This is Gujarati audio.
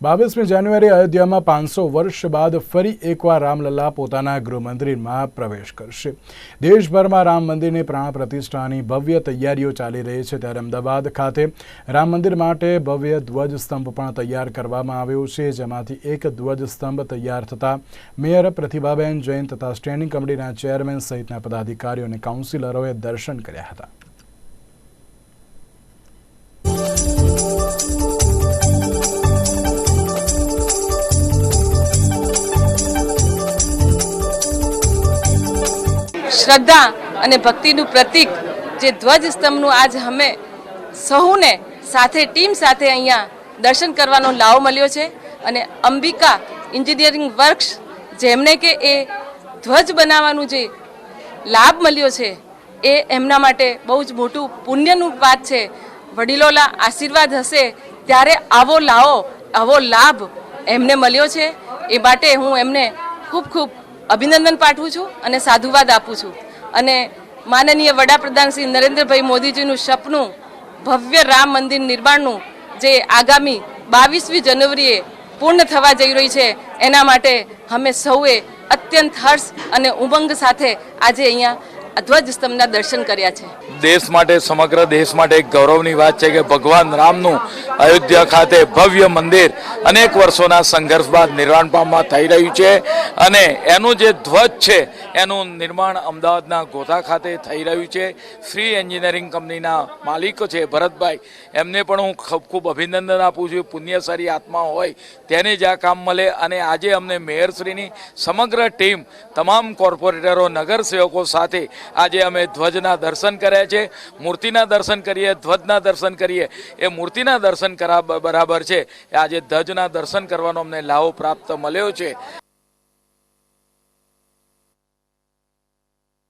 22મી જાન્યુઆરી અયોધ્યામાં 500 વર્ષ બાદ ફરી એકવાર રામલલ્લા પોતાના ગૃહમંદિરમાં પ્રવેશ કરશે। દેશભરમાં રામ મંદિરની પ્રાણ પ્રતિષ્ઠાની ભવ્ય તૈયારીઓ ચાલી રહી છે, ત્યારે અમદાવાદ ખાતે રામ મંદિર માટે ભવ્ય ધ્વજસ્તંભ પણ તૈયાર કરવામાં આવ્યો છે, જેમાંથી એક ધ્વજસ્તંભ તૈયાર થતાં મેયર પ્રતિભાબેન જૈન તથા સ્ટેન્ડિંગ કમિટીના ચેરમેન સહિતના પદાધિકારીઓ અને કાઉન્સિલરોએ દર્શન કર્યા હતા। શ્રદ્ધા અને ભક્તિનું પ્રતીક જે ધ્વજસ્તંભનું આજ અમે સહુને સાથે ટીમ સાથે અહીંયા દર્શન કરવાનો લાવો મળ્યો છે અને અંબિકા એન્જિનિયરિંગ વર્ક્સ જેમને કે એ ધ્વજ બનાવવાનું જે લાભ મળ્યો છે એ એમના માટે બહુ જ મોટું પુણ્યનું વાત છે। વડીલોના આશીર્વાદ હશે ત્યારે આવો લાભ એમને મળ્યો છે, એ માટે હું એમને ખૂબ ખૂબ અભિનંદન પાઠવું છું અને સાધુવાદ આપું છું। અને માનનીય વડાપ્રધાન શ્રી નરેન્દ્રભાઈ મોદીજીનું સપનું ભવ્ય રામ મંદિર નિર્માણનું જે આગામી 22મી જાન્યુઆરીએ પૂર્ણ થવા જઈ રહી છે, એના માટે અમે સૌએ અત્યંત હર્ષ અને ઉમંગ સાથે આજે અહીંયા ધ્વજસ્તંભના દર્શન કર્યા છે। દેશ માટે, સમગ્ર દેશ માટે એક ગૌરવની વાત છે કે ભગવાન રામનું અયોધ્યા ખાતે ભવ્ય મંદિર અનેક વર્ષોના સંઘર્ષ બાદ નિર્માણ પામવા થઈ રહ્યું છે અને એનું જે ધ્વજ છે એનું નિર્માણ અમદાવાદના ગોધા ખાતે થઈ રહ્યું છે। શ્રી એન્જિનિયરિંગ કંપનીના માલિકો છે ભરતભાઈ, એમને પણ હું ખૂબ અભિનંદન આપું છું। પુણ્યશાળી આત્મા હોય તેને જ આ કામ મળે અને આજે અમને મેયરશ્રીની સમગ્ર ટીમ, તમામ કોર્પોરેટરો, નગરસેવકો સાથે આજે અમે ધ્વજના દર્શન કર્યા છે। મૂર્તિના દર્શન કરીએ, ધ્વજના દર્શન કરીએ, એ મૂર્તિના દર્શન કરા બરાબર છે। આજે ધ્વજના દર્શન કરવાનો અમને લાવો પ્રાપ્ત મળ્યો છે।